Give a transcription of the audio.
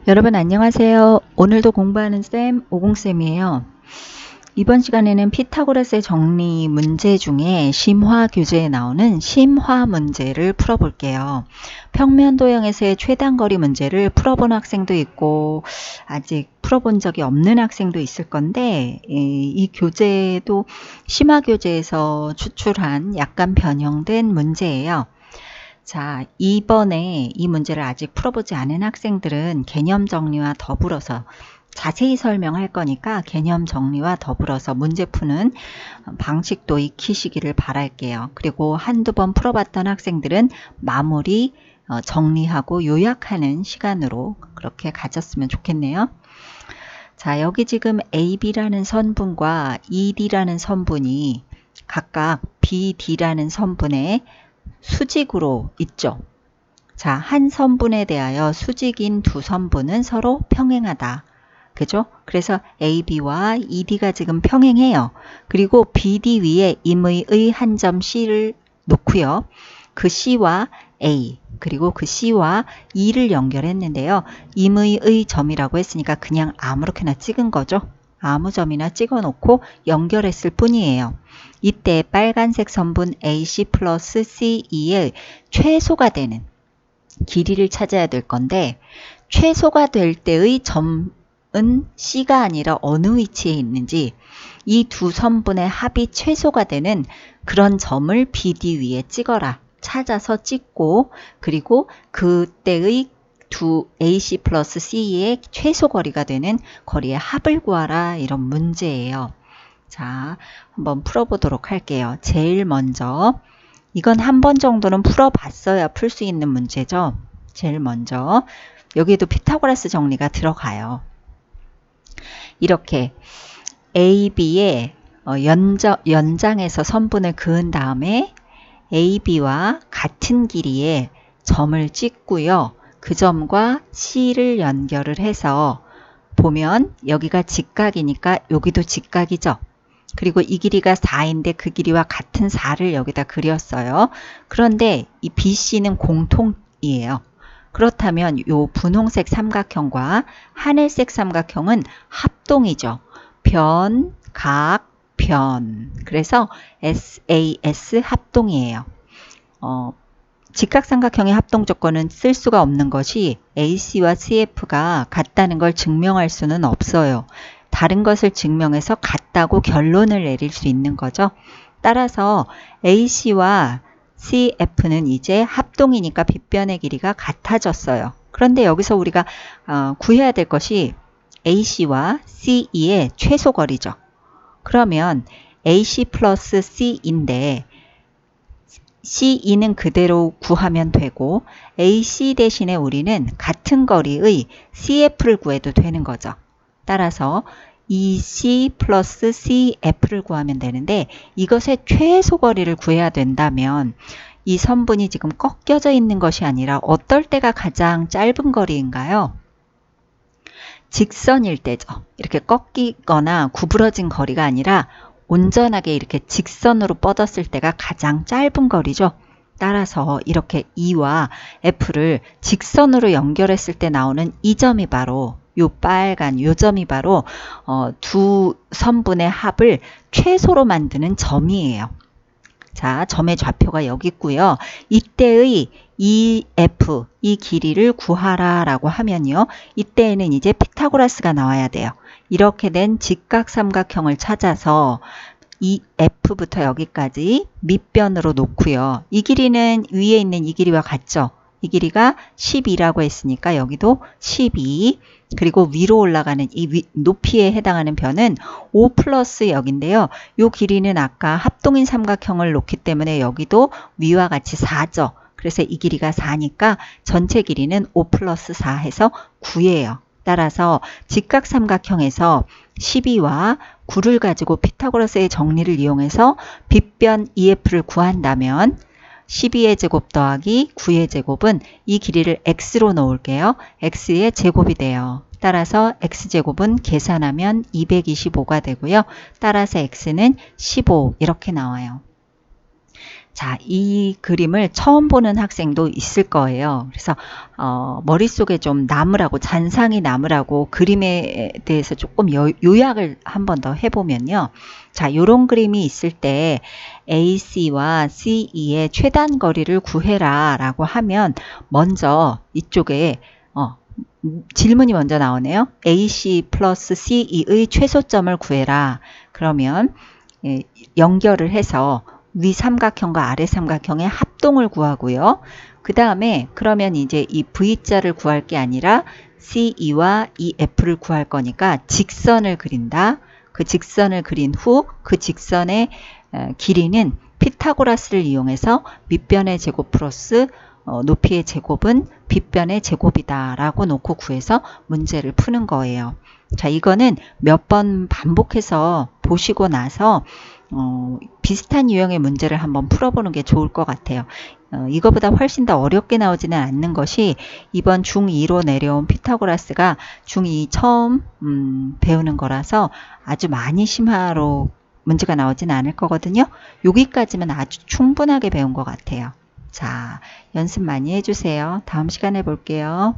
여러분 안녕하세요. 오늘도 공부하는 쌤 오공쌤이에요. 이번 시간에는 피타고라스의 정리 문제 중에 심화 교재에 나오는 심화 문제를 풀어볼게요. 평면 도형에서의 최단거리 문제를 풀어본 학생도 있고 아직 풀어본 적이 없는 학생도 있을 건데 이 교재도 심화 교재에서 추출한 약간 변형된 문제예요. 자, 이번에 이 문제를 아직 풀어보지 않은 학생들은 개념 정리와 더불어서 자세히 설명할 거니까 개념 정리와 더불어서 문제 푸는 방식도 익히시기를 바랄게요. 그리고 한두 번 풀어봤던 학생들은 마무리 정리하고 요약하는 시간으로 그렇게 가졌으면 좋겠네요. 자, 여기 지금 AB라는 선분과 ED라는 선분이 각각 BD라는 선분에 수직으로 있죠. 자, 한 선분에 대하여 수직인 두 선분은 서로 평행하다. 그죠? 그래서 AB와 ED가 지금 평행해요. 그리고 BD 위에 임의의 한 점 C를 놓고요. 그 C와 A 그리고 그 C와 E를 연결했는데요. 임의의 점이라고 했으니까 그냥 아무렇게나 찍은 거죠. 아무 점이나 찍어 놓고 연결했을 뿐이에요. 이때 빨간색 선분 AC 플러스 CE의 최소가 되는 길이를 찾아야 될 건데 최소가 될 때의 점은 C가 아니라 어느 위치에 있는지 이 두 선분의 합이 최소가 되는 그런 점을 BD 위에 찍어라. 찾아서 찍고 그리고 그때의 두 AC 플러스 C의 최소 거리가 되는 거리의 합을 구하라. 이런 문제예요. 자, 한번 풀어보도록 할게요. 제일 먼저 이건 한 번 정도는 풀어봤어야 풀 수 있는 문제죠. 제일 먼저 여기에도 피타고라스 정리가 들어가요. 이렇게 AB의 연장에서 선분을 그은 다음에 AB와 같은 길이의 점을 찍고요. 그 점과 C를 연결을 해서 보면 여기가 직각이니까 여기도 직각이죠. 그리고 이 길이가 4인데 그 길이와 같은 4를 여기다 그렸어요. 그런데 이 BC는 공통이에요. 그렇다면 이 분홍색 삼각형과 하늘색 삼각형은 합동이죠. 변, 각, 변. 그래서 SAS 합동이에요. 직각삼각형의 합동 조건은 쓸 수가 없는 것이 AC와 CF가 같다는 걸 증명할 수는 없어요. 다른 것을 증명해서 같다고 결론을 내릴 수 있는 거죠. 따라서 AC와 CF는 이제 합동이니까 빗변의 길이가 같아졌어요. 그런데 여기서 우리가 구해야 될 것이 AC와 CE의 최소 거리죠. 그러면 AC 플러스 C인데 CE는 그대로 구하면 되고 AC 대신에 우리는 같은 거리의 CF를 구해도 되는 거죠. 따라서 EC 플러스 CF를 구하면 되는데 이것의 최소 거리를 구해야 된다면 이 선분이 지금 꺾여져 있는 것이 아니라 어떨 때가 가장 짧은 거리인가요? 직선일 때죠. 이렇게 꺾이거나 구부러진 거리가 아니라 온전하게 이렇게 직선으로 뻗었을 때가 가장 짧은 거리죠. 따라서 이렇게 E와 F를 직선으로 연결했을 때 나오는 이 점이 바로 요 빨간 요 점이 바로 두 선분의 합을 최소로 만드는 점이에요. 자, 점의 좌표가 여기 있고요. 이때의 EF, 이 길이를 구하라 라고 하면요. 이때에는 이제 피타고라스가 나와야 돼요. 이렇게 된 직각삼각형을 찾아서 이 F부터 여기까지 밑변으로 놓고요. 이 길이는 위에 있는 이 길이와 같죠? 이 길이가 12라고 했으니까 여기도 12 그리고 위로 올라가는 이 높이에 해당하는 변은 5 플러스 여기인데요. 이 길이는 아까 합동인 삼각형을 놓기 때문에 여기도 위와 같이 4죠. 그래서 이 길이가 4니까 전체 길이는 5 플러스 4 해서 9예요. 따라서 직각삼각형에서 12와 9를 가지고 피타고라스의 정리를 이용해서 빗변 EF를 구한다면 12의 제곱 더하기 9의 제곱은 이 길이를 x로 놓을게요. x의 제곱이 돼요. 따라서 x제곱은 계산하면 225가 되고요. 따라서 x는 15 이렇게 나와요. 자, 이 그림을 처음 보는 학생도 있을 거예요. 그래서 머릿속에 좀 남으라고, 잔상이 남으라고 그림에 대해서 조금 요약을 한 번 더 해보면요. 자, 요런 그림이 있을 때 AC와 CE의 최단 거리를 구해라 라고 하면 먼저 이쪽에 질문이 먼저 나오네요. AC 플러스 CE의 최소점을 구해라. 그러면 연결을 해서 위 삼각형과 아래 삼각형의 합동을 구하고요. 그 다음에 그러면 이제 이 V자를 구할 게 아니라 CE와 EF를 구할 거니까 직선을 그린다. 그 직선을 그린 후 그 직선의 길이는 피타고라스를 이용해서 밑변의 제곱 플러스 높이의 제곱은 빗변의 제곱이다 라고 놓고 구해서 문제를 푸는 거예요. 자, 이거는 몇 번 반복해서 보시고 나서 비슷한 유형의 문제를 한번 풀어보는 게 좋을 것 같아요. 이거보다 훨씬 더 어렵게 나오지는 않는 것이 이번 중2로 내려온 피타고라스가 중2 처음 배우는 거라서 아주 많이 심화로 문제가 나오진 않을 거거든요. 여기까지는 아주 충분하게 배운 것 같아요. 자, 연습 많이 해주세요. 다음 시간에 볼게요.